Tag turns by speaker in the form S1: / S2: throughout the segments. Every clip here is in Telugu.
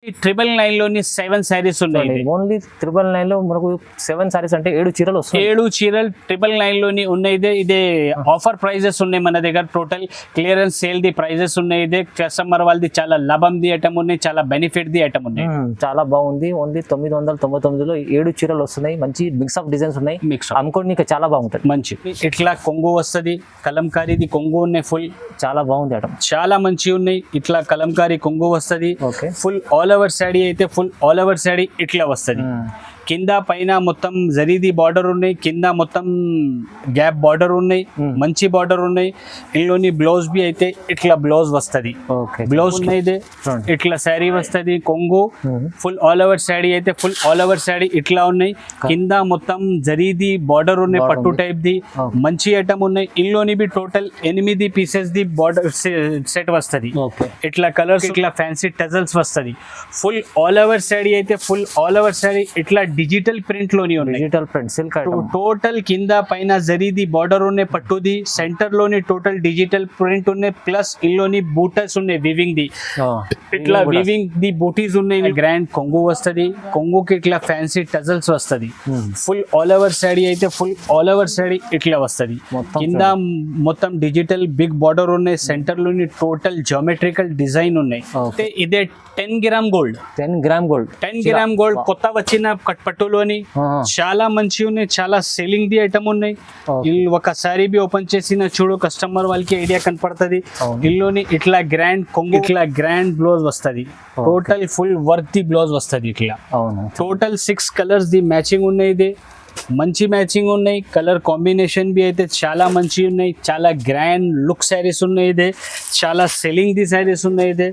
S1: 999 లోని 7 సారీస్ ఉన్నాయి.
S2: ఓన్లీ 999 లో మనకు 7 సారీస్ అంటే 7 చీరలు వస్తాయి.
S1: 7 చీరలు 999 లోని ఉన్నాయి. ఇదే ఆఫర్ ప్రైజెస్ ఉన్నాయి మన దగ్గర. Total clearance sale the prices ఉన్నాయి. ఇదే కస్టమర్ వాళ్ళది చాలా లాభం ది ఐటమ్ ఉన్నాయి, చాలా బెనిఫిట్ ది ఐటమ్ ఉన్నాయి.
S2: చాలా బాగుంది. ఓన్లీ 999 లో 7 చీరలు వస్తున్నాయి. మంచి మిక్స్ ఆఫ్ డిజైన్స్ ఉన్నాయి. అమ్ముకోవడానికి చాలా బాగుంటుంది.
S1: మంచి ఇట్లా కొంగు వస్తుంది, కలంకారీది కొంగు ఉన్నాయి. ఫుల్
S2: చాలా బాగుంది ఐటమ్,
S1: చాలా మంచి ఉన్నాయి. ఇట్లా కలంకారీ కొంగు వస్తుంది.
S2: Okay,
S1: full all over sari అయితే ఫుల్ ఆల్ ఓవర్ శాడీ ఇట్లా వస్తుంది. కింద పైన మొత్తం జరీది బార్డర్ ఉన్నాయి, కింద మొత్తం గ్యాప్ బార్డర్ ఉన్నాయి, మంచి బార్డర్ ఉన్నాయి. ఇందులోని బ్లౌజ్ బి అయితే ఇట్లా బ్లౌజ్ వస్తుంది. బ్లౌజ్ అయితే ఇట్లా శారీ వస్తుంది. కొంగు ఫుల్ ఆల్ ఓవర్ శాడీ అయితే ఫుల్ ఆల్ ఓవర్ శాడీ ఇట్లా ఉన్నాయి. కింద మొత్తం జరీది బార్డర్ ఉన్నాయి, పట్టు టైప్ ది మంచి ఐటమ్ ఉన్నాయి. ఇందులోని బి total 8 pieces the border set వస్తుంది. ఇట్లా కలర్స్ ఇట్లా ఫ్యాన్సీ టజల్స్ వస్తుంది. ఫుల్ ఆల్ ఓవర్ శాడీ అయితే ఫుల్ ఆల్ ఓవర్ శాడీ ఇట్లా డిజిటల్ ప్రింట్ లోని ఉన్నాయి.
S2: డిజిటల్ ప్రింట్ సిల్క్
S1: టోటల్ కింద పైన జరీది బార్డర్ ఉన్నాయి, పట్టుది సెంటర్ లోని టోటల్ డిజిటల్ ప్రింట్ ఉన్నాయి. ప్లస్ ఇందులోని బూటస్ ఉన్నాయి వివింగ్ ది. ఇట్లా వివింగ్ ది బూటీస్ ఉన్నాయి. గ్రాండ్ కొంగు వస్తుంది. కొంగుకి ఇట్లా ఫ్యాన్సీ టజల్స్ వస్తుంది. ఫుల్ ఆల్ ఓవర్ శాడీ అయితే ఫుల్ ఆల్ ఓవర్ శాడీ ఇట్లా వస్తుంది. కింద మొత్తం డిజిటల్ బిగ్ బార్డర్ ఉన్నాయి. సెంటర్ లోని టోటల్ జియోమెట్రికల్ డిజైన్ ఉన్నాయి. ఇదే 10 గ్రామ్ గోల్డ్. 10 గ్రామ్ గోల్డ్ కొత్త వచ్చిన పట్టులోని చాలా మంచి ఉన్నాయి. చాలా సెల్లింగ్ ది ఐటమ్ ఉన్నాయి. ఇల్లు ఒకసారి బి ఓపెన్ చేసిన చూడు కస్టమర్ వాళ్ళకి ఐడియా కనపడుతుంది. ఇల్లుని ఇట్లా గ్రాండ్ కొంగు, ఇట్లా గ్రాండ్ బ్లౌజ్ వస్తుంది. Total full work the blouse వస్తుంది. ఇట్లా టోటల్ 6 కలర్స్ ది మ్యాచింగ్ ఉన్నాయి. ఇది మంచి మ్యాచింగ్ ఉన్నాయి. కలర్ కాంబినేషన్ బి అయితే చాలా మంచి ఉన్నాయి. చాలా గ్రాండ్ లుక్ శారీస్ ఉన్నాయి. ఇదే చాలా సెల్లింగ్ ది శారీస్ ఉన్నాయి. ఇదే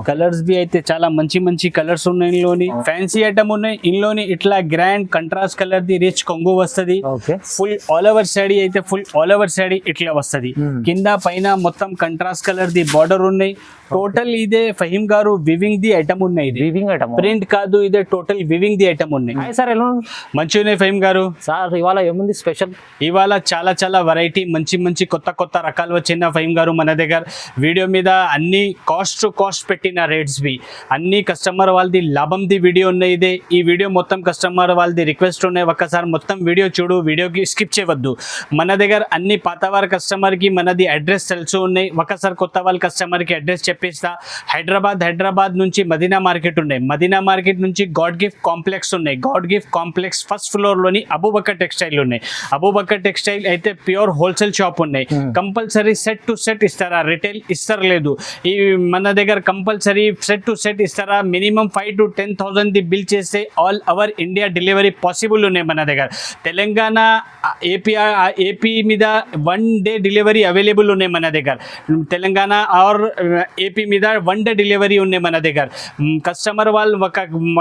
S1: కలర్స్ బి అయితే చాలా మంచి మంచి కలర్స్ ఉన్నాయి. ఇందులోని ఫ్యాన్సీ ఐటమ్ ఉన్నాయి. ఇందులోని ఇట్లా grand contrast colour the rich కొంగు వస్తుంది. ఫుల్ ఆల్ ఓవర్ శాడీ అయితే ఫుల్ ఆల్ ఓవర్ శాడీ ఇట్లా వస్తుంది. కింద పైన మొత్తం కంట్రాస్ట్ కలర్ ది బార్డర్ ఉన్నాయి. టోటల్ ఇదే ఫహీం గారు వివింగ్ ది ఐటమ్ ఉన్నాయి. వివింగ్ ఐటమ్ ప్రింట్ కాదు, ఇదే టోటల్ వివింగ్ ది ఐటమ్ ఉన్నాయి.
S2: సార్ ఎలా
S1: మంచిగా ఉన్నాయి ఫహీం గారు.
S2: సార్ ఇవాళ ఏముంది స్పెషల్?
S1: ఇవాళ చాలా చాలా వెరైటీ మంచి మంచి కొత్త కొత్త రకాలు వచ్చిన ఫహీం గారు మన దగ్గర. వీడియో మీద అన్ని కాస్ట్ పెట్టిన రేట్స్ బి అన్ని కస్టమర్ వాళ్ళది లాభం ది వీడియో ఉన్నాయి. ఇదే ఈ వీడియో మొత్తం కస్టమర్ వాళ్ళది రిక్వెస్ట్ ఉన్నాయి. ఒక్కసారి మొత్తం వీడియో చూడు, వీడియోకి స్కిప్ చేయవద్దు. మన దగ్గర అన్ని పాతవారి కస్టమర్కి మనది అడ్రస్ తెలుసు ఉన్నాయి. ఒకసారి కొత్త వాళ్ళ కస్టమర్కి అడ్రస్ చెప్పిస్తా. హైదరాబాద్ నుంచి మదీనా మార్కెట్ ఉన్నాయి. మదీనా మార్కెట్ నుంచి గాడ్ గిఫ్ట్ కాంప్లెక్స్ ఉన్నాయి. God gift complex first floor లోని అబూబకర్ టెక్స్టైల్ ఉన్నాయి. అబూబకర్ టెక్స్టైల్ అయితే ప్యూర్ హోల్సేల్ షాప్ ఉన్నాయి. కంపల్సరీ సెట్ టు సెట్ ఇస్తారా? రిటైల్ ఇస్తారు లేదు. ఈ మన దగ్గర కంపల్సరీ సెట్ టు సెట్ ఇస్తారా? మినిమం 5,000 to 10,000 ది బిల్ చేస్తే all over India delivery possible ఉన్నాయి మన దగ్గర. తెలంగాణ ఏపీ మీద 1 డే డెలివరీ అవైలబుల్ ఉన్నాయి మన దగ్గర. తెలంగాణ ఆర్ ఏపీ మీద 1 డే డెలివరీ ఉన్నాయి మన దగ్గర. కస్టమర్ వాళ్ళు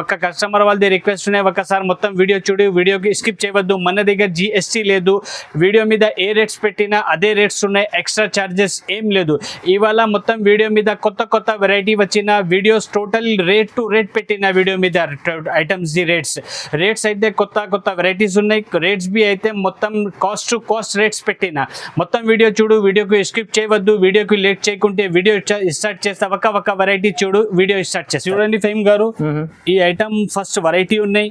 S1: ఒక కస్టమర్ వాళ్ళది రిక్వెస్ట్ ఉన్నాయి. ఒకసారి మొత్తం వీడియో చూడు, వీడియోకి స్కిప్ చేయవద్దు. మన దగ్గర GST లేదు. వీడియో మీద ఏ రేట్స్ పెట్టినా అదే రేట్స్ ఉన్నాయి. ఎక్స్ట్రా ఛార్జెస్ ఏం లేదు. ఇవాళ మొత్తం వీడియో మీద కొత్త కొత్త వెరైటీ వచ్చిన videos total rate to rate పెట్టిన వీడియో మీద ఐటమ్స్ ది రేట్స్ అయితే కొత్త వెరైటీస్ ఉన్నాయి. రేట్స్ బి అయితే మొత్తం కాస్ట్ రేట్స్ పెట్టిన మొత్తం వీడియో చూడు, వీడియోకి స్కిప్ చేయవద్దు. వీడియోకి లేట్ చేయకుంటే వీడియో స్టార్ట్ చేస్తా. ఒక వెరైటీ చూడు, వీడియో స్టార్ట్ చేస్తా. చూడండి ఫహీం గారు, ఈ ఐటమ్ ఫస్ట్ వెరైటీ ఉన్నాయి.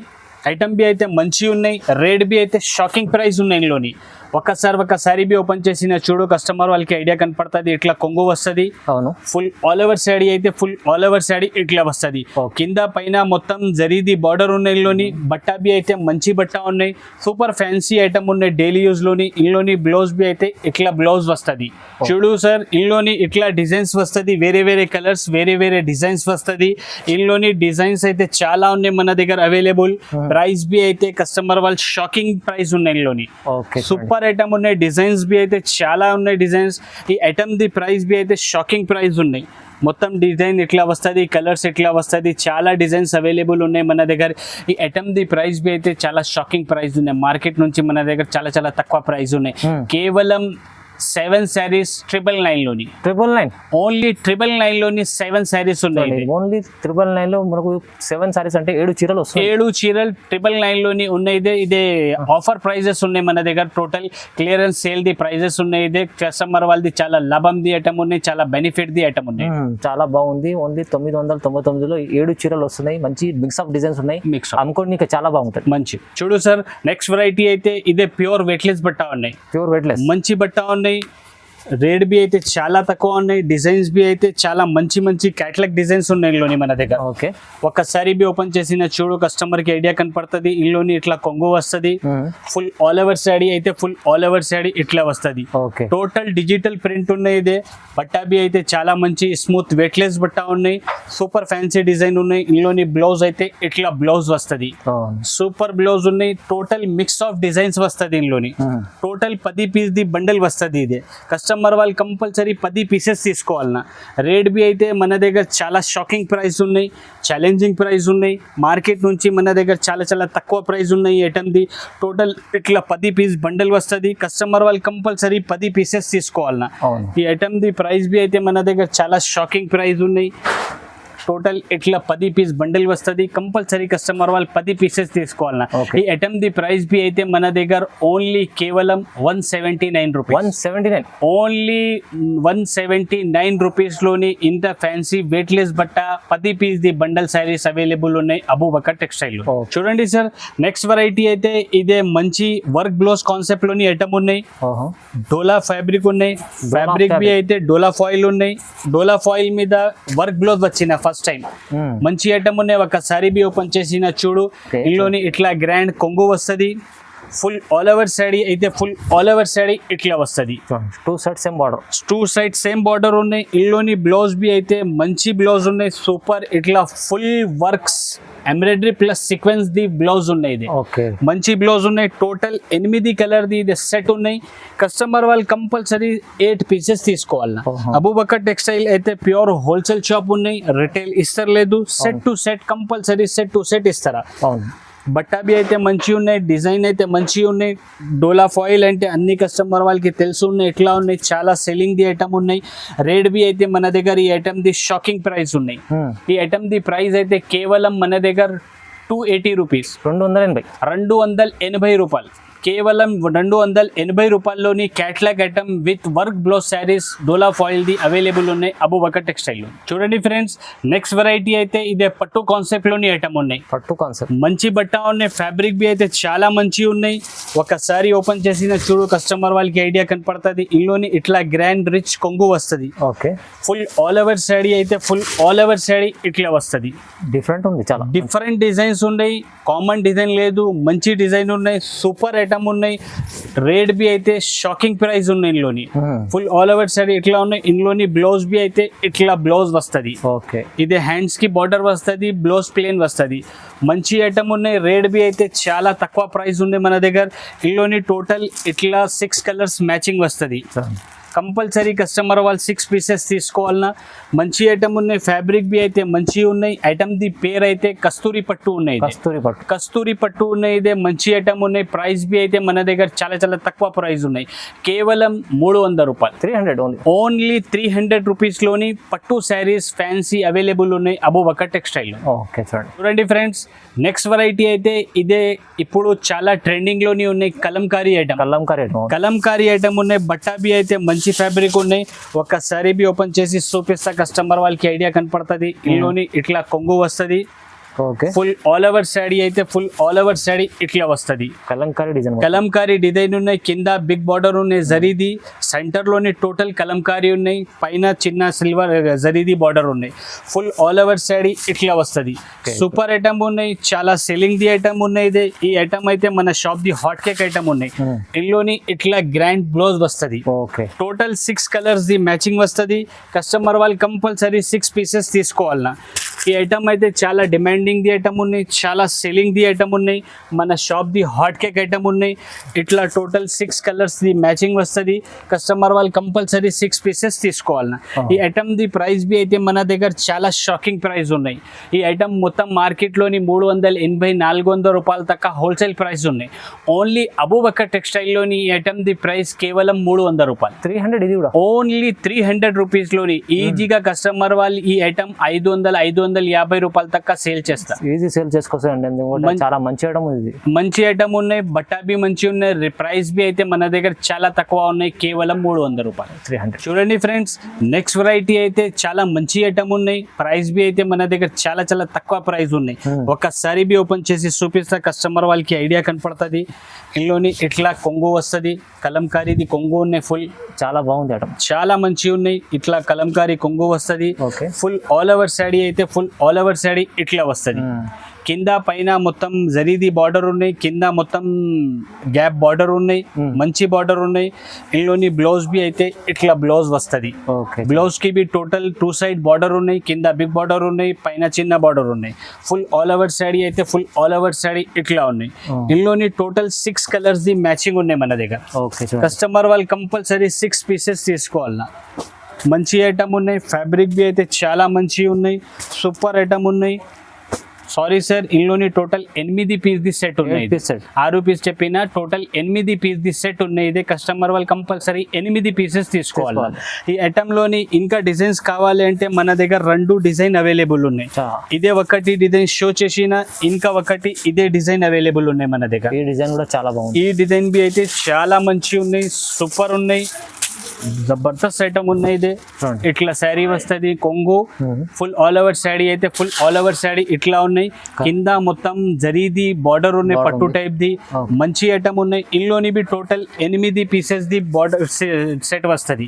S1: ఐటమ్ బి అయితే మంచి ఉన్నాయి. రేట్ బి అయితే షాకింగ్ ప్రైస్ ఉన్నాయి. ఇందులోని ఒకసారి బి ఓపెన్ చేసిన చూడు కస్టమర్ వాళ్ళకి ఐడియా కనపడుతుంది. ఇట్లా కొంగు వస్తుంది. అవును, ఫుల్ ఆల్ ఓవర్ శాడీ అయితే ఫుల్ ఆల్ ఓవర్ శాడీ ఇట్లా వస్తుంది. కింద పైన మొత్తం జరీది బార్డర్ ఉన్నాయి. ఇందులోని బట్ట బి అయితే మంచి బట్ట ఉన్నాయి. సూపర్ ఫ్యాన్సీ ఐటమ్ ఉన్నాయి డైలీ యూజ్ లోని. ఇందులోని బ్లౌజ్ బి అయితే ఇట్లా బ్లౌజ్ వస్తుంది. చూడు సార్, ఇందులోని ఇట్లా డిజైన్స్ వస్తుంది. వేరే కలర్స్, వేరే డిజైన్స్ వస్తుంది. ఇందులోని డిజైన్స్ అయితే చాలా ఉన్నాయి మన దగ్గర అవైలబుల్. ప్రైస్ బి అయితే కస్టమర్ వాళ్ళు షాకింగ్ ప్రైస్ ఉన్నాయి. ఇందులోని సూపర్ ఐటమ్ ఉన్నాయి. డిజైన్స్ బి అయితే చాలా ఉన్నాయి. డిజైన్స్ ఈ ఐటమ్ ది ప్రైస్ బి అయితే షాకింగ్ ప్రైస్ ఉన్నాయి. మొత్తం డిజైన్ ఇట్లా వస్తుంది, కలర్స్ ఇట్లా వస్తుంది. చాలా డిజైన్స్ అవైలబుల్ ఉన్నాయి మన దగ్గర. ఈ ఐటమ్ ది ప్రైస్ బి అయితే చాలా షాకింగ్ ప్రైస్ ఉన్నాయి. మార్కెట్ నుంచి మన దగ్గర చాలా తక్కువ ప్రైస్ ఉన్నాయి. కేవలం 7 శారీస్ 999 లోని,
S2: 999
S1: ఓన్లీ 999 లోని 7 శారీస్ ఉన్నాయి.
S2: ఓన్లీ 999 లో మనకు 7 సారీస్ అంటే 7 చీరలు వస్తాయి.
S1: 7 చీరలు 999 లోని ఉన్నాయి. ఇదే ఆఫర్ ప్రైజెస్ ఉన్నాయి మన దగ్గర. Total clearance sale the prices ఉన్నాయి. ఇదే కస్టమర్ వాళ్ళది చాలా లాభం ది ఐటమ్ ఉన్నాయి, చాలా బెనిఫిట్ ది ఐటమ్ ఉన్నాయి.
S2: చాలా బాగుంది. ఓన్లీ 999 లో 7 చీరలు వస్తున్నాయి. మంచి మిక్స్ ఆఫ్ డిజైన్స్ ఉన్నాయి. అమ్ముకోవడానికి చాలా బాగుంటుంది.
S1: మంచి చూడు సార్, నెక్స్ట్ వెరైటీ అయితే ఇదే ప్యూర్ వెయిట్లెస్ బట్ట ఉన్నాయి.
S2: ప్యూర్ వెయిట్లెస్
S1: మంచి బట్ట ఉన్నాయి. రేట్ బి అయితే చాలా తక్కువ ఉన్నాయి. డిజైన్స్ బి అయితే చాలా మంచి మంచి క్యాటలాగ్ డిజైన్స్ ఉన్నాయి ఇందులోని మన దగ్గర.
S2: ఓకే,
S1: ఒక్కసారి బి ఓపెన్ చేసిన చూడు కస్టమర్ కి ఐడియా కనపడుతుంది. ఇందులోని ఇట్లా కొంగు వస్తుంది. ఫుల్ ఆల్ ఓవర్ శాడీ అయితే ఫుల్ ఆల్ ఓవర్ శాడీ ఇట్లా వస్తుంది.
S2: ఓకే,
S1: టోటల్ డిజిటల్ ప్రింట్ ఉన్నాయి. ఇదే బట్టా బి అయితే చాలా మంచి స్మూత్ వెయిట్లెస్ బట్ట ఉన్నాయి. సూపర్ ఫ్యాన్సీ డిజైన్ ఉన్నాయి. ఇందులోని బ్లౌజ్ అయితే ఇట్లా బ్లౌజ్ వస్తుంది. సూపర్ బ్లౌజ్ ఉన్నాయి. టోటల్ మిక్స్ ఆఫ్ డిజైన్స్ వస్తుంది. ఇందులోని టోటల్ 10 పీస్ ది బండల్ వస్తుంది. ఇదే కస్టమర్ వాళ్ళు కంపల్సరీ 10 పీసెస్ తీసుకోవాలన్నా. రేట్ బి అయితే మన దగ్గర చాలా షాకింగ్ ప్రైస్ ఉన్నాయి, ఛాలెంజింగ్ ప్రైస్ ఉన్నాయి. మార్కెట్ నుంచి మన దగ్గర చాలా చాలా తక్కువ ప్రైస్ ఉన్నాయి. ఈ ఐటమ్ది టోటల్ ఇట్లా 10 పీస్ బండల్ వస్తుంది. కస్టమర్ వాళ్ళు కంపల్సరీ 10 పీసెస్ తీసుకోవాలన్నా. ఈ ఐటమ్ది ప్రైస్ బి అయితే మన దగ్గర చాలా షాకింగ్ ప్రైస్ ఉన్నాయి. టోటల్ ఇట్లా 10 పీస్ బండిల్ వస్తుంది. కంపల్సరీ కస్టమర్ వాళ్ళు 10 పీసెస్ తీసుకోవాలన్నా. ఈ ఐటమ్ ది ప్రైస్ బి అయితే మన దగ్గర ఓన్లీ కేవలం 179 రూపీస్.
S2: 179
S1: ఓన్లీ 179 రూపీస్ లోని ఇంత ఫ్యాన్సీ వెయిట్లెస్ బట్ట 10 piece the bundle saris available ఉన్నాయి అబూబకర్ టెక్స్టైల్ లో. చూడండి సార్, నెక్స్ట్ వెరైటీ అయితే ఇదే మంచి వర్క్ బ్లౌజ్ కాన్సెప్ట్ లోని ఐటమ్ ఉన్నాయి. డోలా ఫ్యాబ్రిక్ ఉన్నాయి. ఫ్యాబ్రిక్ బి అయితే డోలా ఫాయిల్ ఉన్నాయి. డోలా ఫాయిల్ మీద వర్క్ బ్లౌజ్ వచ్చిన ఫస్ట్ టైం మంచి ఐటమ్ ఉన్నాయి. ఒకసారి బి ఓపెన్ చేసిన చూడు, ఇందులోని ఇట్లా గ్రాండ్ కొంగు వస్తుంది. ఫుల్ ఆల్ ఓవర్ శాడీ అయితే ఫుల్ ఆల్ ఓవర్ శాడీ ఇట్లా వస్తుంది.
S2: 2 sides same border,
S1: 2 side same border ఉన్నాయి. ఇందులోని బ్లౌజ్ బి అయితే మంచి బ్లౌజ్ ఉన్నాయి. సూపర్ ఇట్లా full works embroidery plus sequence ది బ్లౌజ్ ఉన్నాయి. ఇది మంచి బ్లౌజ్ ఉన్నాయి. టోటల్ 8 కలర్ ది ఇది సెట్ ఉన్నాయి. కస్టమర్ వాళ్ళు కంపల్సరీ 8 పీసెస్ తీసుకోవాలన్నా. అబూబకర్ టెక్స్టైల్ అయితే ప్యూర్ హోల్సేల్ షాప్ ఉన్నాయి. రిటైల్ ఇస్తలేదు. Set to set compulsory set to set ఇస్తారా. బట్టా బి అయితే మంచి ఉన్నాయి. డిజైన్ అయితే మంచి ఉన్నాయి. డోలా ఫాయిల్ అంటే అన్ని కస్టమర్ వాళ్ళకి తెలుసు ఉన్నాయి ఎట్లా ఉన్నాయి. చాలా సెల్లింగ్ ది ఐటమ్ ఉన్నాయి. రేట్ బి అయితే మన దగ్గర ఈ ఐటమ్ ది షాకింగ్ ప్రైస్ ఉన్నాయి. ఈ ఐటమ్ ది ప్రైస్ అయితే కేవలం మన దగ్గర 280 రూపీస్. 280 రూపాయలు. కేవలం 280 రూపాయల్లోని catalogue item with work blouse saris డోలా ఫాయిల్ ది అవైలబుల్ ఉన్నాయి అబూబకర్ టెక్స్టైల్. చూడండి ఫ్రెండ్స్, నెక్స్ట్ వెరైటీ అయితే ఇదే పట్టు కాన్సెప్ట్ లోని ఐటమ్ ఉన్నాయి.
S2: పట్టు కాన్సెప్ట్
S1: మంచి బట్ట ఉన్నాయి. ఫ్యాబ్రిక్ బి అయితే చాలా మంచి ఉన్నాయి. ఒకసారి ఓపెన్ చేసిన చూడు కస్టమర్ వాళ్ళకి ఐడియా కనపడుతుంది. ఇందులోని ఇట్లా గ్రాండ్ రిచ్ కొంగు వస్తుంది.
S2: Okay,
S1: full all over sari అయితే ఫుల్ ఆల్ ఓవర్ శాడీ ఇట్లా వస్తుంది.
S2: డిఫరెంట్ ఉంది. చాలా
S1: డిఫరెంట్ డిజైన్స్ ఉన్నాయి. కామన్ డిజైన్ లేదు, మంచి డిజైన్ ఉన్నాయి. సూపర్ ఐటమ్ ఉన్నాయి. రేట్ బి అయితే షాకింగ్ ప్రైస్ ఉన్నాయి. ఇందులోని ఫుల్ ఆల్ ఓవర్ శారీ ఇట్లా ఉన్నాయి. ఇందులోని బ్లౌజ్ బి అయితే ఇట్లా బ్లౌజ్ వస్తుంది.
S2: ఓకే,
S1: ఇదే హ్యాండ్స్ కి బార్డర్ వస్తుంది. బ్లౌజ్ ప్లేన్ వస్తుంది. మంచి ఐటమ్ ఉన్నాయి. రేట్ బి అయితే చాలా తక్కువ ప్రైస్ ఉంది మన దగ్గర. ఇందులోని టోటల్ ఇట్లా 6 కలర్స్ మ్యాచింగ్ వస్తుంది. కంపల్సరీ కస్టమర్ వాళ్ళు 6 పీసెస్ తీసుకోవాలన్నా. మంచి ఐటమ్ ఉన్నాయి. ఫ్యాబ్రిక్ బి అయితే మంచి ఉన్నాయి. ఐటమ్ ది పేరు అయితే కస్తూరి పట్టు ఉన్నాయి. కస్తూరి పట్టు ఉన్నాయి. ఇదే మంచి ఐటమ్ ఉన్నాయి. ప్రైస్ బి అయితే మన దగ్గర చాలా చాలా తక్కువ ప్రైస్ ఉన్నాయి. కేవలం 300 రూపాయలు.
S2: 300
S1: ఓన్లీ 300 రూపీస్ లోని పట్టు శారీస్ ఫ్యాన్సీ అవైలబుల్ ఉన్నాయి అబూబకర్ టెక్స్టైల్.
S2: ఓకే,
S1: చూడండి ఫ్రెండ్స్, నెక్స్ట్ వెరైటీ అయితే ఇదే ఇప్పుడు చాలా ట్రెండింగ్ లోని ఉన్నాయి. కలంకారీ ఐటమ్ ఉన్నాయి. బట్టా బి అయితే మంచి ఫ్యాబ్రిక్ ఉన్నాయి. ఒకసారి బి ఓపెన్ చేసి చూపిస్తా కస్టమర్ వాళ్ళకి ఐడియా కనపడుతుంది. ఇందులోని ఇట్లా కొంగు వస్తుంది. ఫుల్ ఆల్ ఓవర్ శాడీ అయితే ఫుల్ ఆల్ ఓవర్ శాడీ ఇట్లా వస్తుంది. కలంకారీ డిజైన్ ఉన్నాయి. కింద బిగ్ బార్డర్ ఉన్నాయి జరీది. సెంటర్ లోని టోటల్ కలంకారీ ఉన్నాయి. పైన చిన్న సిల్వర్ జరీది బార్డర్ ఉన్నాయి. ఫుల్ ఆల్ ఓవర్ శాడీ ఇట్లా వస్తుంది. సూపర్ ఐటమ్ ఉన్నాయి. చాలా సెల్లింగ్ ది ఐటమ్ ఉన్నాయి. ఇదే ఈ ఐటమ్ అయితే మన shop the hot cake item ఉన్నాయి. ఇందులోని ఇట్లా గ్రాండ్ బ్లౌజ్ వస్తుంది. టోటల్ 6 కలర్స్ ది మ్యాచింగ్ వస్తుంది. కస్టమర్ వాళ్ళు కంపల్సరీ 6 పీసెస్ తీసుకోవాలన్నా. ఈ ఐటమ్ అయితే చాలా డిమాండింగ్ ది ఐటమ్ ఉన్నాయి, చాలా సెల్లింగ్ ది ఐటమ్ ఉన్నాయి, మన shop the hot cake item ఉన్నాయి. ఇట్లా టోటల్ 6 కలర్స్ ది మ్యాచింగ్ వస్తుంది. కస్టమర్ వాళ్ళు కంపల్సరీ 6 పీసెస్ తీసుకోవాలన్న. ఈ ఐటమ్ ది ప్రైస్ బి అయితే మన దగ్గర చాలా షాకింగ్ ప్రైస్ ఉన్నాయి. ఈ ఐటమ్ మొత్తం మార్కెట్లోని 380-400 రూపాయల దాకా హోల్సేల్ ప్రైస్ ఉన్నాయి. ఓన్లీ అబూబకర్ టెక్స్టైల్లోని ఈ ఐటమ్ ది ప్రైస్ కేవలం 300 రూపాయలు.
S2: 300 ఇది కూడా
S1: ఓన్లీ 300 రూపీస్లోని ఈజీగా కస్టమర్ వాళ్ళు ఈ ఐటమ్ 500-550 రూపాయల దాకా సేల్ చేస్తారు.
S2: ఈజీ సేల్ చేసుకోవచ్చండి. ఎందుకంటే చాలా మంచి ఐటమ్ ఇది.
S1: మంచి ఐటమ్ ఉన్నాయి, బట్టా బి మంచి ఉన్నాయి, ప్రైస్ బి అయితే మన దగ్గర చాలా తక్కువ ఉన్నాయి, కేవలం 300 రూపాయలు.
S2: 300.
S1: చూడండి ఫ్రెండ్స్, నెక్స్ట్ వెరైటీ అయితే చాలా మంచి ఐటమ్ ఉన్నాయి, ప్రైస్ బి అయితే మన దగ్గర చాలా చాలా తక్కువ ప్రైస్ ఉన్నాయి. ఒక్కసారి బి ఓపెన్ చేసి చూపిస్తా, కస్టమర్ వాళ్ళకి ఐడియా కనపడుతుంది. ఇందులోని ఇట్లా కొంగు వస్తుంది, కలంకారీది కొంగు ఉన్నాయి, ఫుల్
S2: చాలా బాగుంది ఐటమ్,
S1: చాలా మంచిగా ఉన్నాయి. ఇట్లా కలంకారీ కొంగు వస్తుంది,
S2: okay.
S1: Full all over sari అయితే ఫుల్ ఆల్ ఓవర్ శాడీ ఇట్లా వస్తుంది. కింద పైన మొత్తం జరీది బార్డర్ ఉన్నాయి, కింద మొత్తం గ్యాప్ బార్డర్ ఉన్నాయి, మంచి బార్డర్ ఉన్నాయి. ఇందులోని బ్లౌజ్ బి అయితే ఇట్లా బ్లౌజ్ వస్తుంది. బ్లౌజ్ కి బి టోటల్ 2 సైడ్ బార్డర్ ఉన్నాయి, కింద బిగ్ బార్డర్ ఉన్నాయి, పైన చిన్న బార్డర్ ఉన్నాయి. ఫుల్ ఆల్ ఓవర్ శాడీ అయితే ఫుల్ ఆల్ ఓవర్ శాడీ ఇట్లా ఉన్నాయి. ఇందులోని టోటల్ 6 కలర్స్ ది మ్యాచింగ్ ఉన్నాయి మన దగ్గర. కస్టమర్ వాళ్ళు కంపల్సరీ 6 పీసెస్ తీసుకోవాలన్నా. మంచి ఐటమ్ ఉన్నాయి, ఫ్యాబ్రిక్ బి అయితే చాలా మంచి ఉన్నాయి, సూపర్ ఐటమ్ ఉన్నాయి. సారీ సార్, ఇందులోని టోటల్ 8 పీస్ ది సెట్ ఉన్నాయి. 6 పీస్ చెప్పిన టోటల్ 8 పీస్ ది సెట్ ఉన్నాయి. ఇదే కస్టమర్ వాళ్ళు కంపల్సరీ 8 పీసెస్ తీసుకోవాలి. ఈ ఐటమ్ లోని ఇంకా డిజైన్స్ కావాలి అంటే మన దగ్గర 2 డిజైన్ అవైలబుల్ ఉన్నాయి. ఇదే ఒకటి డిజైన్ షో చేసిన, ఇంకా ఒకటి ఇదే డిజైన్ అవైలబుల్ ఉన్నాయి మన దగ్గర.
S2: ఈ డిజైన్ కూడా చాలా బాగుంది.
S1: ఈ డిజైన్ బి అయితే చాలా మంచి ఉన్నాయి, సూపర్ ఉన్నాయి, జబర్దస్త్ ఐటమ్ ఉన్నాయి. ఇదే ఇట్లా శారీ వస్తుంది, కొంగు ఫుల్ ఆల్ ఓవర్ శాడీ అయితే ఫుల్ ఆల్ ఓవర్ శాడీ ఇట్లా ఉన్నాయి. కింద మొత్తం జరీది బార్డర్ ఉన్నాయి, పట్టు టైప్ ది మంచి ఐటమ్ ఉన్నాయి. ఇందులోని బి total 8 pieces the border set వస్తుంది.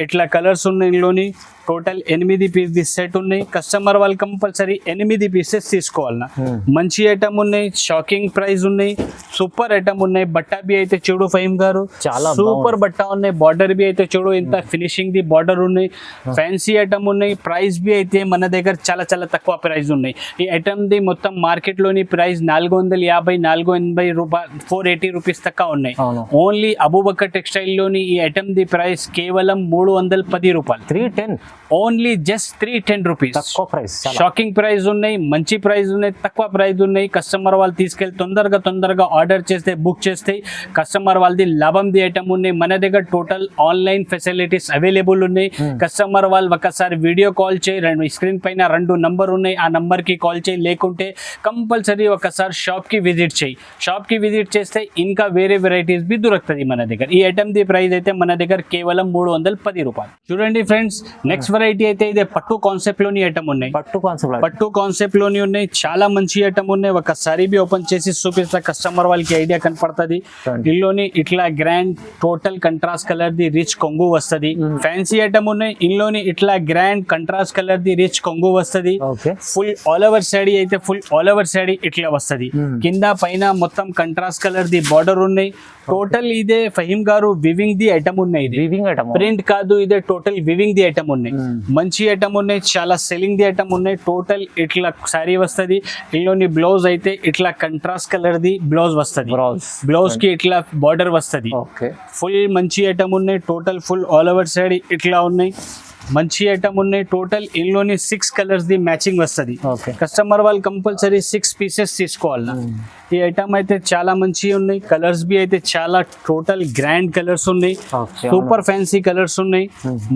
S1: ఇట్లా కలర్స్ ఉన్నాయి. ఇందులోని టోటల్ 8 పీస్ ది సెట్ ఉన్నాయి. కస్టమర్ వాళ్ళు కంపల్సరీ 8 పీసెస్ తీసుకోవాలన్నా. మంచి ఐటమ్ ఉన్నాయి, షాకింగ్ ప్రైస్ ఉన్నాయి, సూపర్ ఐటమ్ ఉన్నాయి. బట్టా బి అయితే చూడు ఫహీమ్ గారు, చాలా సూపర్ బట్టా ఉన్నాయి. బార్డర్ బి అయితే చూడు ఇంత ఫినిషింగ్ ది బార్డర్ ఉన్నాయి, ఫ్యాన్సీ ఐటమ్ ఉన్నాయి. ప్రైస్ బి అయితే మన దగ్గర చాలా చాలా తక్కువ ప్రైస్ ఉన్నాయి. ఈ ఐటమ్ ది మొత్తం మార్కెట్ లోని ప్రైస్ 450-480 రూపాయలు, 480 రూపీస్ దాకా ఉన్నాయి. ఓన్లీ అబూబకర్ టెక్స్టైల్ లోని ఈ ఐటమ్ ది ప్రైస్ కేవలం 310 రూపాయలు.
S2: 310
S1: ఓన్లీ జస్ట్ 310 రూపీస్.
S2: తక్కువ ప్రైస్,
S1: షాకింగ్ ప్రైస్ ఉన్నాయి, మంచి ప్రైస్ ఉన్నాయి, తక్కువ ప్రైస్ ఉన్నాయి. కస్టమర్ వాళ్ళు తీసుకెళ్ళి తొందరగా ఆర్డర్ చేస్తే, బుక్ చేస్తే కస్టమర్ వాళ్ళది లాభం ది ఐటమ్ ఉన్నాయి. మన దగ్గర టోటల్ ఆన్లైన్ ఫెసిలిటీస్ అవైలబుల్ ఉన్నాయి. కస్టమర్ వాళ్ళు ఒకసారి వీడియో కాల్ చేయి, స్క్రీన్ పైన 2 నంబర్ ఉన్నాయి, ఆ నంబర్ కి కాల్ చేయి. లేకుంటే కంపల్సరీ ఒకసారి షాప్ కి విజిట్ చేయి. షాప్ కి విజిట్ చేస్తే ఇంకా వేరే వెరైటీస్ బి దొరుకుతుంది మన దగ్గర. ఈ ఐటమ్ ది ప్రైస్ అయితే మన దగ్గర కేవలం 310 రూపాయలు. చూడండి ఫ్రెండ్స్, నెక్స్ట్ వెరైటీ అయితే ఇదే పట్టు కాన్సెప్ట్ లోని ఐటమ్ ఉన్నాయి. పట్టు కాన్సెప్ట్ లోని ఉన్నాయి, చాలా మంచి ఐటమ్ ఉన్నాయి. ఒకసారి బి ఓపెన్ చేసి చూపిస్తా, కస్టమర్ వాళ్ళకి ఐడియా కనపడుతుంది. ఇందులోని ఇట్లా grand total contrast colour the rich కొంగు వస్తుంది. ఫ్యాన్సీ ఐటమ్ ఉన్నాయి. ఇందులోని ఇట్లా grand contrast colour the rich కొంగు వస్తుంది. ఫుల్ ఆల్ ఓవర్ శాడీ అయితే ఫుల్ ఆల్ ఓవర్ శాడీ ఇట్లా వస్తుంది. కింద పైన మొత్తం కంట్రాస్ట్ కలర్ ది బార్డర్ ఉన్నాయి. టోటల్ ఇదే ఫహీమ్ గారు వివింగ్ ది ఐటమ్ ఉన్నాయి. ఇది
S2: వివింగ్ ఐటమ్,
S1: ప్రింట్ కాదు, ఇదే టోటల్ వివింగ్ ది ఐటమ్ ఉన్నాయి. మంచి ఐటమ్ ఉన్నాయి, చాలా సెల్లింగ్ ది ఐటమ్ ఉన్నాయి. టోటల్ ఇట్లా శారీ వస్తుంది. ఇందులోని బ్లౌజ్ అయితే ఇట్లా కంట్రాస్ట్ కలర్ ది బ్లౌజ్ వస్తుంది. బ్లౌజ్ కి ఇట్లా బార్డర్ వస్తుంది. ఫుల్ మంచి ఐటమ్ ఉన్నాయి. Total full all over sari ఇట్లా ఉన్నాయి, మంచి ఐటమ్ ఉన్నాయి. టోటల్ ఇందులోని 6 కలర్స్ ది మ్యాచింగ్ వస్తుంది. కస్టమర్ వాళ్ళు కంపల్సరీ 6 పీసెస్ తీసుకోవాలి. ఈ ఐటమ్ అయితే చాలా మంచి ఉన్నాయి. కలర్స్ బి అయితే చాలా టోటల్ గ్రాండ్ కలర్స్ ఉన్నాయి, సూపర్ ఫ్యాన్సీ కలర్స్ ఉన్నాయి,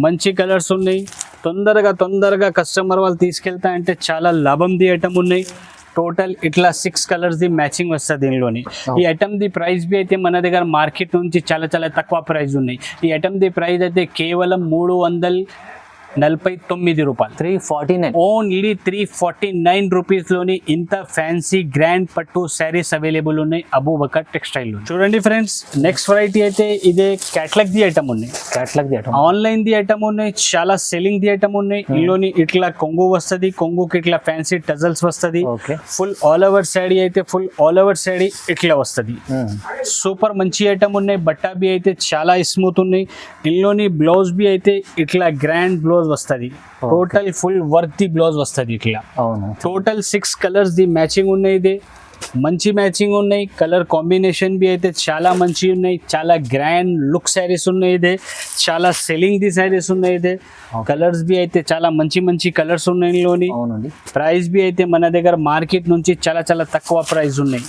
S1: మంచి కలర్స్ ఉన్నాయి. తొందరగా కస్టమర్ వాళ్ళు తీసుకెళ్తా అంటే చాలా లాభం ది ఐటమ్ ఉన్నాయి. టోటల్ ఇట్లా 6 కలర్స్ ది మ్యాచింగ్ వస్తుంది దీనిలోని. ఈ ఐటమ్ ది ప్రైస్ బి అయితే మన దగ్గర మార్కెట్ నుంచి చాలా చాలా తక్కువ ప్రైస్ ఉన్నాయి. ఈ ఐటమ్ ది ప్రైస్ అయితే కేవలం 349 రూపాయలు.
S2: 349,
S1: ఓన్లీ 349 రూపీస్ లోని ఇంత ఫ్యాన్సీ గ్రాండ్ పట్టు శారీస్ అవైలబుల్ ఉన్నాయి అబూబకర్ టెక్స్టైల్ లో. చూడండి ఫ్రెండ్స్, నెక్స్ట్ వెరైటీ అయితే ఇదే క్యాటలాగ్ ది ఐటమ్ ఉన్నాయి. ఆన్లైన్ ది ఐటమ్ ఉన్నాయి, చాలా సెల్లింగ్ ది ఐటమ్ ఉన్నాయి. ఇందులోని ఇట్లా కొంగు వస్తుంది, కొంగుకి ఇట్లా ఫ్యాన్సీ టజల్స్ వస్తుంది. ఫుల్ ఆల్ ఓవర్ శాడీ అయితే ఫుల్ ఆల్ ఓవర్ శాడీ ఇట్లా వస్తుంది. సూపర్ మంచి ఐటమ్ ఉన్నాయి. బట్టా బి అయితే చాలా స్మూత్ ఉన్నాయి. ఇందులోని బ్లౌజ్ బి అయితే ఇట్లా గ్రాండ్ బ్లౌజ్ బ్లౌజ్ వస్తుంది, total full work the blouse వస్తుంది ఇట్లా.
S2: అవును,
S1: టోటల్ 6 కలర్స్ ది మ్యాచింగ్ ఉన్నాయి, ఇది మంచి మ్యాచింగ్ ఉన్నాయి. కలర్ కాంబినేషన్ బి అయితే చాలా మంచి ఉన్నాయి, చాలా గ్రాండ్ లుక్ శారీస్ ఉన్నాయి, ఇదే చాలా సెల్లింగ్ ది శారీస్ ఉన్నాయి. ఇదే కలర్స్ బి అయితే చాలా మంచి మంచి కలర్స్ ఉన్నాయి ఇందులోని.
S2: అవునండి.
S1: ప్రైస్ బి అయితే మన దగ్గర మార్కెట్ నుంచి చాలా చాలా తక్కువ ప్రైస్ ఉన్నాయి.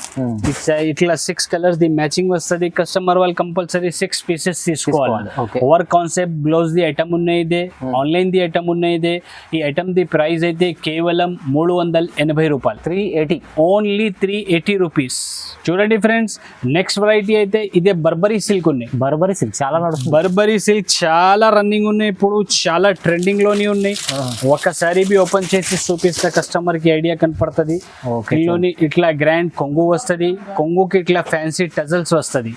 S1: ఇట్లా 6 కలర్స్ ది మ్యాచింగ్ వస్తుంది. కస్టమర్ వాళ్ళు కంపల్సరీ 6 పీసెస్ తీసుకోవాలి. Work concept blouse the item ఉన్నాయి, ఇదే ఆన్లైన్ ది ఐటమ్ ఉన్నాయి. ఇదే ఈ ఐటమ్ ది ప్రైస్ అయితే కేవలం 380 రూపాయలు,
S2: 380
S1: ఓన్లీ 380 రూపీస్. చూడండి ఫ్రెండ్స్, నెక్స్ట్ వెరైటీ అయితే ఇదే బర్బరీ సిల్క్ ఉన్నాయి.
S2: బర్బరీ సిల్క్ చాలా నడుస్తుంది.
S1: బర్బరీ సిల్క్ చాలా రన్నింగ్ ఉన్నాయి, ఇప్పుడు చాలా ట్రెండింగ్ లోనే ఉన్నాయి. ఒకసారి బి ఓపెన్ చేసి చూపిస్తే కస్టమర్ కి ఐడియా కనపడుతుంది. ఇందులోని ఇట్లా గ్రాండ్ కొంగు వస్తుంది, కొంగుకి ఇట్లా ఫ్యాన్సీ టజల్స్ వస్తుంది.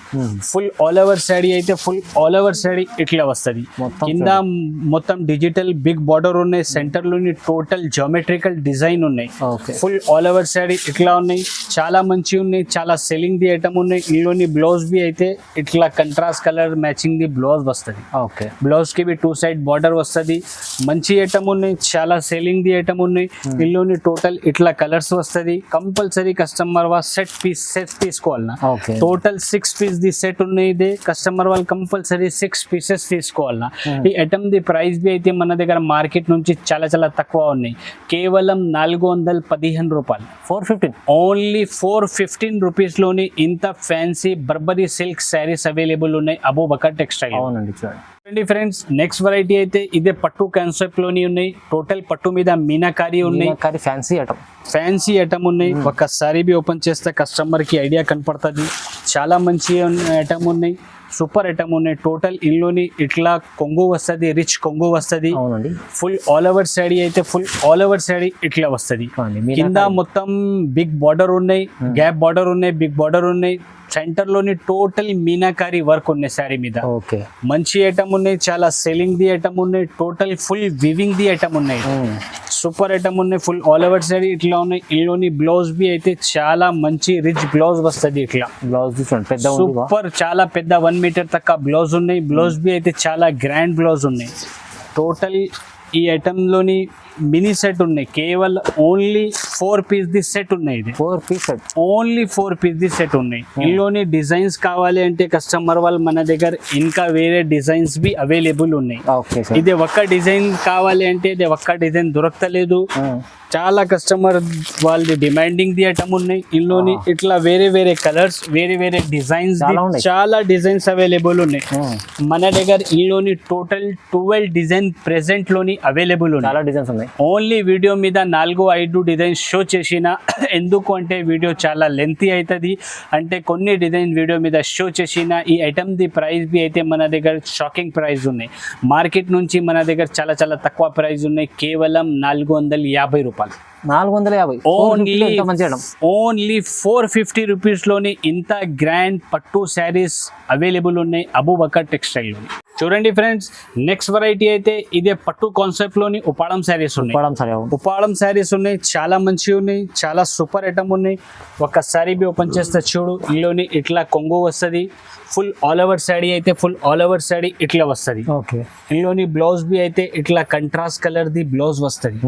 S1: ఫుల్ ఆల్ ఓవర్ శాడీ అయితే ఫుల్ ఆల్ ఓవర్ శాడీ ఇట్లా వస్తుంది. కింద మొత్తం డిజిటల్ బిగ్ బార్డర్ ఉన్నాయి, సెంటర్ లోని టోటల్ జియోమెట్రికల్ డిజైన్ ఉన్నాయి. ఫుల్ ఆల్ ఓవర్ శాడీ ఇట్లా ఉన్నాయి, చాలా మంచి ఉన్నాయి, చాలా సెల్లింగ్ ది ఐటమ్ ఉన్నాయి. ఇందులోని బ్లౌజ్ బి అయితే ఇట్లా contrast colour matching the blouse వస్తుంది. బ్లౌజ్ కి బి 2 సైడ్ బార్డర్ వస్తుంది. మంచి ఐటమ్ ఉన్నాయి, చాలా సెల్లింగ్ ది ఐటమ్ ఉన్నాయి. ఇందులోని టోటల్ ఇట్లా కలర్స్ వస్తుంది. కంపల్సరీ కస్టమర్ వాళ్ళు సెట్ తీసుకోవాలన్నా. టోటల్ 6 పీస్ ది సెట్ ఉన్నాయి. ఇదే కస్టమర్ వాళ్ళు కంపల్సరీ 6 పీసెస్ తీసుకోవాలన్నా. ఈ ఐటమ్ ది ప్రైస్ బి అయితే మన దగ్గర మార్కెట్ నుంచి చాలా చాలా తక్కువ ఉన్నాయి, కేవలం 415 రూపాయలు,
S2: 415,
S1: ఓన్లీ 415 రూపీస్ లోని ఇంత fancy Burberry silk saris available ఉన్నాయి అబూబకర్ టెక్స్టైల్.
S2: అవునండి, చూడండి
S1: ఫ్రెండ్స్, నెక్స్ట్ వెరైటీ అయితే ఇదే పట్టు కాన్సెప్ట్ లోని ఉన్నాయి. టోటల్ పట్టు మీద మీనాకారి ఉన్నాయి, ఫ్యాన్సీ ఐటమ్ ఉన్నాయి. ఒక్కసారి బి ఓపెన్ చేస్తే కస్టమర్ కి ఐడియా కనపడుతుంది. చాలా మంచి ఐటమ్ ఉన్నాయి, సూపర్ ఐటమ్ ఉన్నాయి. టోటల్ ఇందులోని ఇట్లా కొంగు వస్తుంది, రిచ్ కొంగు వస్తుంది. ఫుల్ ఆల్ ఓవర్ శాడీ అయితే ఫుల్ ఆల్ ఓవర్ శాడీ ఇట్లా వస్తుంది. కింద మొత్తం బిగ్ బార్డర్ ఉన్నాయి, గ్యాప్ బార్డర్ ఉన్నాయి, బిగ్ బార్డర్ ఉన్నాయి. సెంటర్ లోని టోటల్ మీనాకారి వర్క్ ఉన్నాయి శారీ మీద. మంచి ఐటమ్ ఉన్నాయి, చాలా సెల్లింగ్ ది ఐటమ్ ఉన్నాయి. Total full weaving the item ఉన్నాయి, సూపర్ ఐటమ్ ఉన్నాయి. ఫుల్ ఆల్ ఓవర్ శారీ ఇట్లా ఉన్నాయి. ఇందులోని బ్లౌజ్ బి అయితే చాలా మంచి రిచ్ బ్లౌజ్ వస్తుంది. ఇట్లా బ్లౌజ్ సూపర్, చాలా పెద్ద 1 మీటర్ తక్క బ్లౌజ్ ఉన్నాయి. బ్లౌజ్ బి అయితే చాలా గ్రాండ్ బ్లౌజ్ ఉన్నాయి. టోటల్ ఈ ఐటమ్ లోని మినీ సెట్ ఉన్నాయి, కేవలం ఓన్లీ 4 పీస్ ది సెట్ ఉన్నాయి. ఇది 4 piece set, only 4 piece the set ఉన్నాయి. ఇందులోని డిజైన్స్ కావాలి అంటే కస్టమర్ వాళ్ళు మన దగ్గర ఇంకా వేరే డిజైన్స్ బి అవైలబుల్ ఉన్నాయి. ఇది ఒక్క డిజైన్ కావాలి అంటే ఇది ఒక్క డిజైన్ దొరకలేదు. చాలా కస్టమర్ వాళ్ళది డిమాండింగ్ ది ఐటమ్ ఉన్నాయి. ఇందులోని ఇట్లా వేరే వేరే కలర్స్, వేరే వేరే డిజైన్స్, చాలా డిజైన్స్ అవైలబుల్ ఉన్నాయి మన దగ్గర. ఇందులోని టోటల్ 12 డిజైన్ ప్రెసెంట్ లోని అవైలబుల్ ఉన్నాయి. చాలా డిజైన్స్ ఉన్నాయి. ఓన్లీ వీడియో మీద 4-5 డిజైన్స్ షో చేసిన, ఎందుకు అంటే వీడియో చాలా లెంతీ అవుతుంది. అంటే కొన్ని డిజైన్ వీడియో మీద షో చేసిన. ఈ ఐటమ్ ది ప్రైస్ బి అయితే మన దగ్గర షాకింగ్ ప్రైస్ ఉన్నాయి. మార్కెట్ నుంచి మన దగ్గర చాలా చాలా తక్కువ ప్రైస్ ఉన్నాయి, కేవలం 450 రూపాయలు.
S2: 450,
S1: ఓన్లీ 450 రూపీస్ లోని ఇంత గ్రాండ్ పట్టు శారీస్ అవైలబుల్ ఉన్నాయి అబూబకర్ టెక్స్టైల్ లోని. చూడండి ఫ్రెండ్స్, నెక్స్ట్ వెరైటీ అయితే ఇదే పట్టు కాన్సెప్ట్ లోని ఉపాడం శారీస్ ఉన్నాయి. ఉపాడం శారీస్ ఉన్నాయి, చాలా మంచిగా ఉన్నాయి, చాలా సూపర్ ఐటమ్ ఉన్నాయి. ఒక్కసారి బి ఓపెన్ చేస్తే చూడు, ఇందులోని ఇట్లా కొంగు వస్తుంది. ఫుల్ ఆల్ ఓవర్ శాడీ అయితే ఫుల్ ఆల్ ఓవర్ శాడీ ఇట్లా వస్తుంది. ఇందులోని బ్లౌజ్ బి అయితే ఇట్లా కంట్రాస్ట్ కలర్ ది బ్లౌజ్ వస్తుంది.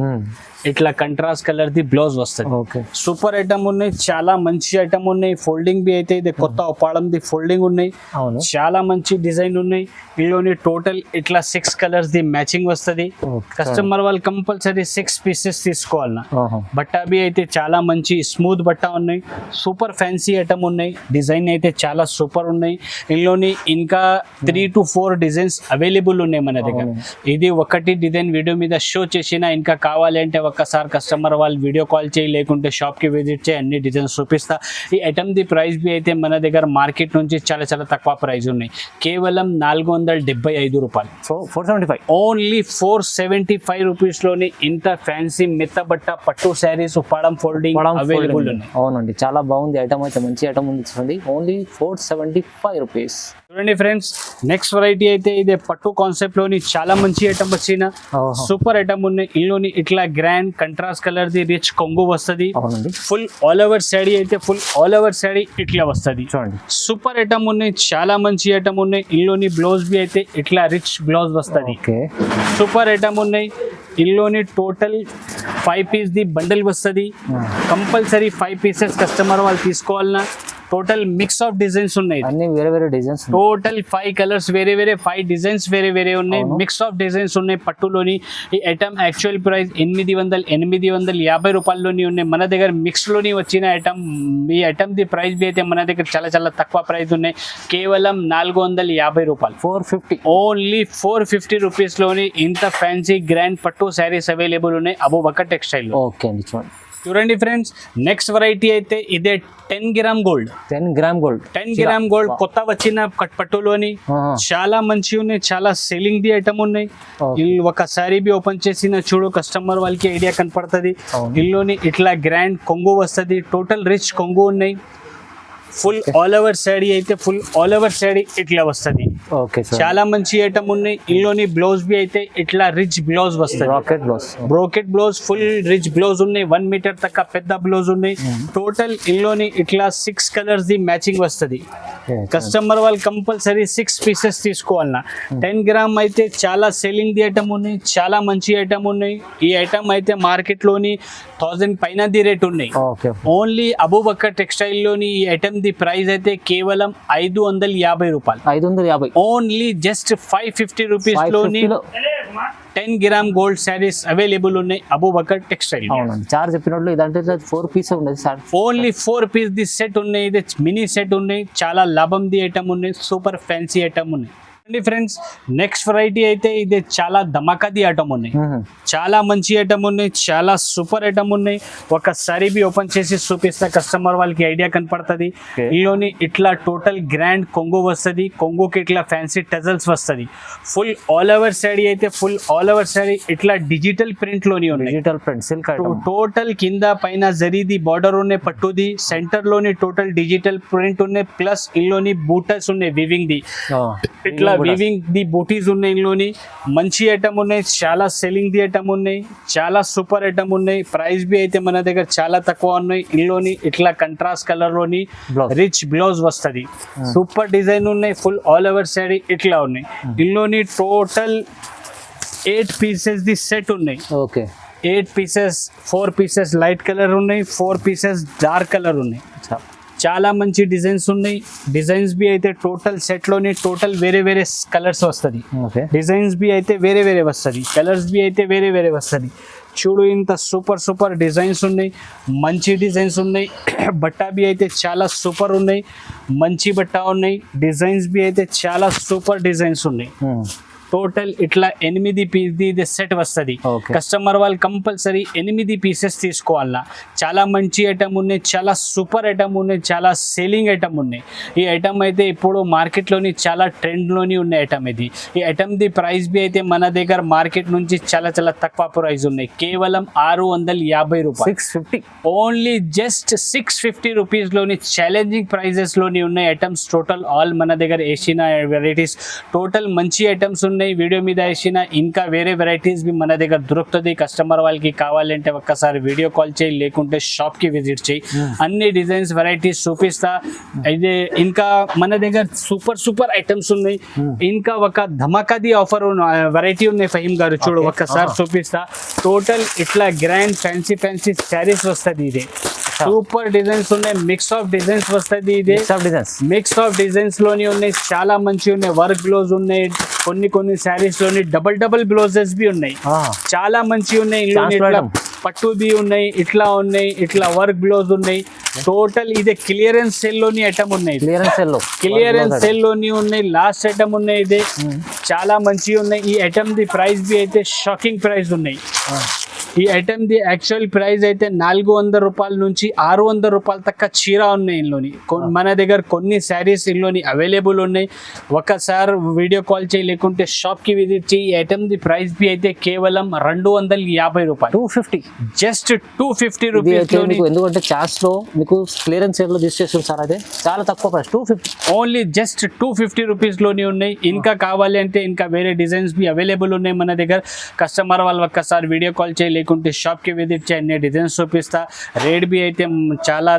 S1: ఇట్లా కంట్రాస్ట్ కలర్ ది బ్లౌజ్ వస్తుంది. సూపర్ ఐటమ్ ఉన్నాయి, చాలా మంచి ఐటమ్ ఉన్నాయి. ఫోల్డింగ్ బి అయితే ఇది కొత్త ఉపాడం ది ఫోల్డింగ్ ఉన్నాయి, చాలా మంచి డిజైన్ ఉన్నాయి. ఇందులోని టోటల్ ఇట్లా 6 కలర్స్ ది మ్యాచింగ్ వస్తుంది. కస్టమర్ వాళ్ళు కంపల్సరీ 6 పీసెస్ తీసుకోవాలన్నా. బట్ట బి అయితే చాలా మంచి స్మూత్ బట్ట ఉన్నాయి, సూపర్ ఫ్యాన్సీ ఐటమ్ ఉన్నాయి. డిజైన్ అయితే చాలా సూపర్ ఉన్నాయి. ఇందులోని ఇంకా 3 to 4 డిజైన్స్ అవైలబుల్ ఉన్నాయి మన దగ్గర. ఇది ఒకటి డిజైన్ వీడియో మీద షో చేసిన, ఇంకా కావాలి అంటే ఒక్కసారి కస్టమర్ వాళ్ళు వీడియో కాల్ చేయి, లేకుంటే షాప్కి విజిట్ చేయి, అన్ని డిజైన్స్ చూపిస్తా. ఈ ఐటమ్ ది ప్రైస్ బి అయితే మన దగ్గర మార్కెట్ నుంచి చాలా చాలా తక్కువ ప్రైస్ ఉన్నాయి, కేవలం 475 రూపాయలు. 475, ఓన్లీ 475 రూపీస్ లోని ఇంత ఫ్యాన్సీ మెత్త బట్ట పట్టు శారీస్ ఉపాడం ఫోల్డింగ్ అవైలబుల్ ఉన్నాయి.
S2: అవునండి, చాలా బాగుంది ఐటమ్ అయితే, మంచి ఐటమ్ ఉంది. Only 475 rupees.
S1: చూడండి ఫ్రెండ్స్, నెక్స్ట్ వెరైటీ అయితే ఇదే పట్టు కాన్సెప్ట్ లోని చాలా మంచి ఐటమ్ వచ్చిన, సూపర్ ఐటమ్ ఉన్నాయి. ఇందులోని ఇట్లా grand grand contrast colour the rich కొంగు వస్తుంది.
S2: అవునండి,
S1: ఫుల్ ఆల్ ఓవర్ శాడీ అయితే ఫుల్ ఆల్ ఓవర్ శాడీ ఇట్లా వస్తుంది.
S2: చూడండి
S1: సూపర్ ఐటమ్ ఉన్నాయి, చాలా మంచి ఐటమ్ ఉన్నాయి. ఇందులోని బ్లౌజ్ బి అయితే ఇట్లా రిచ్ బ్లౌజ్ వస్తుంది.
S2: ఓకే,
S1: సూపర్ ఐటమ్ ఉన్నాయి. ఇందులోని టోటల్ 5 పీస్ ది బండల్ వస్తుంది. కంపల్సరీ 5 పీసెస్ కస్టమర్ వాళ్ళు తీసుకోవాలన్నా. టోటల్ మిక్స్ ఆఫ్ డిజైన్స్ ఉన్నాయి.
S2: అన్ని వేరే వేరే డిజైన్స్,
S1: టోటల్ 5 కలర్స్ వేరే వేరే, 5 డిజైన్స్ వేరే వేరే ఉన్నాయి. మిక్స్ ఆఫ్ డిజైన్స్ ఉన్నాయి పట్టులోని. ఈ ఐటమ్ యాక్చువల్ ప్రైస్ 850 రూపాయల్లోని ఉన్నాయి. మన దగ్గర మిక్స్ లోని వచ్చిన ఐటమ్, ఈ ఐటమ్ ది ప్రైస్ బి అయితే మన దగ్గర చాలా చాలా తక్కువ ప్రైస్ ఉన్నాయి. కేవలం 450 రూపాయలు,
S2: 450,
S1: ఓన్లీ 450 రూపీస్ లోని ఇంత ఫ్యాన్సీ గ్రాండ్ పట్టు శారీస్ అవైలబుల్ ఉన్నాయి అబూబకర్ టెక్స్టైల్.
S2: ఓకే అండి, చూడండి
S1: చూడండి ఫ్రెండ్స్, నెక్స్ట్ వెరైటీ అయితే ఇదే 10 gram gold.
S2: 10 gram gold,
S1: 10 gram gold కొత్త వచ్చిన పట్టులోని చాలా మంచి ఉన్నాయి, చాలా సెల్లింగ్ ది ఐటమ్ ఉన్నాయి. ఇల్లు ఒకసారి బి ఓపెన్ చేసిన చూడు కస్టమర్ వాళ్ళకి ఐడియా కనపడుతుంది. ఇల్లుని ఇట్లా గ్రాండ్ కొంగు వస్తుంది. టోటల్ రిచ్ కొంగు ఉన్నాయి. ఫుల్ ఆల్ ఓవర్ శాడీ అయితే ఫుల్ ఆల్ ఓవర్ శాడీ ఇట్లా వస్తుంది.
S2: ఓకే సార్,
S1: చాలా మంచి ఐటమ్ ఉన్నాయి. ఇందులోని బ్లౌజ్ బి అయితే ఇట్లా రిచ్ బ్లౌజ్ వస్తుంది.
S2: Rocket blouse,
S1: brocade blouse, full rich blouse ఉన్నాయి. 1 మీటర్ తక్క పెద్ద బ్లౌజ్ ఉన్నాయి. టోటల్ ఇందులోని ఇట్లా 6 కలర్స్ ది మ్యాచింగ్ వస్తుంది. కస్టమర్ వాళ్ళు కంపల్సరీ 6 పీసెస్ తీసుకోవాలన్నా. 10 గ్రామ్ అయితే చాలా సెల్లింగ్ ది ఐటమ్ ఉన్నాయి, చాలా మంచి ఐటమ్ ఉన్నాయి. ఈ ఐటమ్ అయితే మార్కెట్ లోని 1000 పైన ది రేట్ ఉన్నాయి. ఓన్లీ అబూబకర్ టెక్స్టైల్ లోని ఈ ఐటమ్ ది ప్రైస్ అయితే కేవలం 550 రూపాయలు.
S2: 550,
S1: ఓన్లీ జస్ట్ 550 రూపీస్ లోని 10 గ్రామ్ గోల్డ్ శారీస్ అవైలబుల్ ఉన్నాయి అబూబకర్ టెక్స్టైల్.
S2: అవునండి, చార్జ్ చెప్పినట్లు ఇదంటే 4 పీస్ ఉండదు sir.
S1: Only 4 piece the set ఉన్నాయి. ఇది మినీ సెట్ ఉన్నాయి. చాలా లాభం ది ఐటమ్ ఉన్నాయి. సూపర్ ఫ్యాన్సీ ఐటమ్ ఉన్నాయి. ఫ్రెండ్స్, నెక్స్ట్ వెరైటీ అయితే ఇది చాలా ధమాకాది ఐటమ్ ఉన్నాయి. చాలా మంచి ఐటమ్ ఉన్నాయి, చాలా సూపర్ ఐటమ్ ఉన్నాయి. ఒకసారి బి ఓపెన్ చేసి చూపిస్తే కస్టమర్ వాళ్ళకి ఐడియా కనపడుతుంది. ఇందులోని ఇట్లా టోటల్ గ్రాండ్ కొంగు వస్తుంది. కొంగుకి ఇట్లా ఫ్యాన్సీ టజల్స్ వస్తుంది. ఫుల్ ఆల్ ఓవర్ శాడీ అయితే ఫుల్ ఆల్ ఓవర్ శాడీ ఇట్లా డిజిటల్ ప్రింట్ లోని ఉన్నాయి.
S2: డిజిటల్ ప్రింట్ సిల్క్
S1: టోటల్ కింద పైన జరీది బార్డర్ ఉన్నాయి. పట్టుది సెంటర్ లోని టోటల్ డిజిటల్ ప్రింట్ ఉన్నాయి. ప్లస్ ఇందులోని బూటస్ ఉన్నాయి వివింగ్ ది. ఇట్లా వివింగ్ ది బూటీస్ ఉన్నాయి. ఇందులోని మంచి ఐటమ్ ఉన్నాయి, చాలా సెల్లింగ్ ది ఐటమ్ ఉన్నాయి, చాలా సూపర్ ఐటమ్ ఉన్నాయి. ప్రైస్ బి అయితే మన దగ్గర చాలా తక్కువ ఉన్నాయి. ఇందులోని ఇట్లా కంట్రాస్ట్ కలర్ లోని రిచ్ బ్లౌజ్ వస్తుంది. సూపర్ డిజైన్ ఉన్నాయి. ఫుల్ ఆల్ ఓవర్ శారీ ఇట్లా ఉన్నాయి. ఇందులోని టోటల్ 8 పీసెస్ ది సెట్ ఉన్నాయి.
S2: Okay,
S1: 8 pieces, 4 pieces light colour ఉన్నాయి, 4 పీసెస్ డార్క్ కలర్ ఉన్నాయి. చాలా మంచి డిజైన్స్ ఉన్నాయి. డిజైన్స్ బి అయితే టోటల్ సెట్ లోని టోటల్ వేరే వేరే కలర్స్ వస్తుంది. డిజైన్స్ బి అయితే వేరే వేరే వస్తుంది. కలర్స్ బి అయితే వేరే వేరే వస్తుంది. చూడు ఇంత సూపర్ సూపర్ డిజైన్స్ ఉన్నాయి, మంచి డిజైన్స్ ఉన్నాయి. బట్ట బి అయితే చాలా సూపర్ ఉన్నాయి, మంచి బట్ట ఉన్నాయి. డిజైన్స్ బి అయితే చాలా సూపర్ డిజైన్స్ ఉన్నాయి. టోటల్ ఇట్లా 8 పీస్ ది సెట్ వస్తుంది. కస్టమర్ వాళ్ళు కంపల్సరీ 8 పీసెస్ తీసుకోవాలన్నా. చాలా మంచి ఐటమ్ ఉన్నాయి, చాలా సూపర్ ఐటమ్ ఉన్నాయి, చాలా సేలింగ్ ఐటమ్ ఉన్నాయి. ఈ ఐటమ్ అయితే ఇప్పుడు మార్కెట్లోని చాలా ట్రెండ్లోని ఉన్న ఐటమ్ ఇది. ఈ ఐటమ్ ది ప్రైస్ బి అయితే మన దగ్గర మార్కెట్ నుంచి చాలా చాలా తక్కువ ప్రైస్ ఉన్నాయి. కేవలం 650 రూపాయలు,
S2: 650,
S1: ఓన్లీ జస్ట్ 650 రూపీస్ లోని ఛాలెంజింగ్ ప్రైజెస్ లోని ఉన్నాయి ఐటమ్స్. టోటల్ ఆల్ మన దగ్గర వేసిన వెరైటీస్ టోటల్ మంచి ఐటమ్స్ ఉన్నాయి. వీడియో మీద వేసిన ఇంకా వేరే వెరైటీస్ బి మన దగ్గర దొరుకుతుంది. కస్టమర్ వాళ్ళకి కావాలంటే ఒక్కసారి వీడియో కాల్ చేయి, లేకుంటే షాప్ కి విజిట్ చేయి. అన్ని డిజైన్స్ వెరైటీస్ చూపిస్తా. అయితే ఇంకా మన దగ్గర సూపర్ సూపర్ ఐటమ్స్ ఉన్నాయి. ఇంకా ఒక ధమాకాది ఆఫర్ వెరైటీ ఉన్నాయి ఫహీమ్ గారు. చూడు ఒక్కసారి చూపిస్తా. టోటల్ ఇట్లా గ్రాండ్ ఫ్యాన్సీ ఫ్యాన్సీ శారీస్ వస్తుంది. ఇదే సూపర్ డిజైన్స్ ఉన్నాయి. మిక్స్ ఆఫ్ డిజైన్స్ వస్తుంది. ఇదే మిక్స్ ఆఫ్ డిజైన్స్ లోని ఉన్నాయి. చాలా మంచి ఉన్నాయి. వర్క్ బ్లౌజ్ ఉన్నాయి. కొన్ని శారీస్ లోని డబల్ బ్లౌజెస్ బి ఉన్నాయి. చాలా మంచి ఉన్నాయి. పట్టు బి ఉన్నాయి, ఇట్లా ఉన్నాయి, ఇట్లా వర్క్ బ్లౌజ్ ఉన్నాయి. టోటల్ ఇదే క్లియరెన్స్ సేల్ లోని ఐటమ్ ఉన్నాయి. క్లియరెన్స్ సేల్ లోని ఉన్నాయి. లాస్ట్ ఐటమ్ ఉన్నాయి. ఇదే చాలా మంచి ఉన్నాయి. ఈ ఐటమ్ ది ప్రైస్ బి అయితే షాకింగ్ ప్రైస్ ఉన్నాయి. ఈ ఐటమ్ ది యాక్చువల్ ప్రైస్ అయితే 400 రూపాయల నుంచి 600 రూపాయల దాకా చీర ఉన్నాయి. ఇందులోని మన దగ్గర కొన్ని శారీస్ ఇందులోని అవైలబుల్ ఉన్నాయి. ఒకసారి వీడియో కాల్ చేయి, లేకుంటే షాప్ కి విజిట్ చేయి. ఈ ఐటమ్ ది ప్రైస్ బి అయితే కేవలం 250 రూపాయలు,
S2: 250,
S1: జస్ట్ 250 రూపీస్.
S2: ఎందుకంటే చార్జ్ లో మీకు క్లియరెన్స్ సేల్ లో తీసేస్తుంది సార్. అదే చాలా తక్కువ ప్రైస్, 250,
S1: ఓన్లీ జస్ట్ 250 రూపీస్ లోని ఉన్నాయి. ఇంకా కావాలి అంటే ఇంకా వేరే డిజైన్స్ బి అవైలబుల్ ఉన్నాయి మన దగ్గర. కస్టమర్ వాళ్ళు ఒక్కసారి వీడియో కాల్ చేయి, లేకుంటే షాప్కి విజిట్ చేయండి, డిజైన్స్ చూపిస్తా. రేట్ బి అయితే చాలా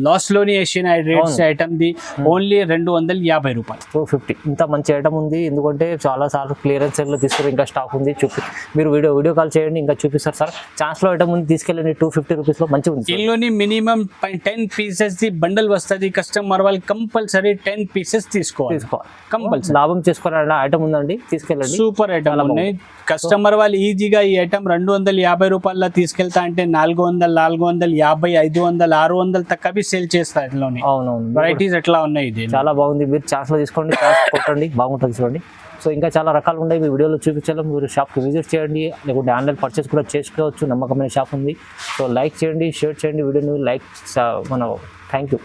S1: లాస్లోనే వేసిన రేట్స్ ఐటమ్ది ఓన్లీ 250 రూపాయలు.
S2: 250 ఇంత మంచి ఐటమ్ ఉంది. ఎందుకంటే చాలా సార్లు క్లియరెన్స్ సేల్లో తీసుకుని ఇంకా స్టాక్ ఉంది. మీరు వీడియో కాల్ చేయండి, ఇంకా చూపిస్తారు సార్. ఛాన్స్లో ఐటమ్ ఉంది, తీసుకెళ్ళండి. 250 రూపీస్లో మంచిగా ఉంది.
S1: దీనిలోని మినిమం 10 పీసెస్ ది బండల్ వస్తుంది. కస్టమర్ వాళ్ళు కంపల్సరీ 10 పీసెస్ తీసుకోవాలి. కంపల్సరీ
S2: లాభం చేసుకోవాలన్న ఐటమ్ ఉందండి, తీసుకెళ్ళండి.
S1: సూపర్ ఐటమ్ ఉన్నాయి. కస్టమర్ వాళ్ళు ఈజీగా ఈ ఐటమ్ 250 రూపాయల తీసుకెళ్తా అంటే 400, 450, 500, 600 తక్కువ సేల్ చేస్తారు. ఇందులోని
S2: అవునవును,
S1: వెరైటీస్ ఎట్లా ఉన్నాయి. ఇది
S2: చాలా బాగుంది. మీరు ఛాన్స్లో తీసుకోండి, ఛాన్స్ కొట్టండి, బాగుంటుంది చూడండి. సో ఇంకా చాలా రకాలు ఉన్నాయి, మీ వీడియోలో చూపించాలి. మీరు షాప్కి విజిట్ చేయండి, లేకుంటే ఆన్లైన్ పర్చేస్ కూడా చేసుకోవచ్చు. నమ్మకమైన షాప్ ఉంది. సో లైక్ చేయండి, షేర్ చేయండి వీడియోని. Thank you.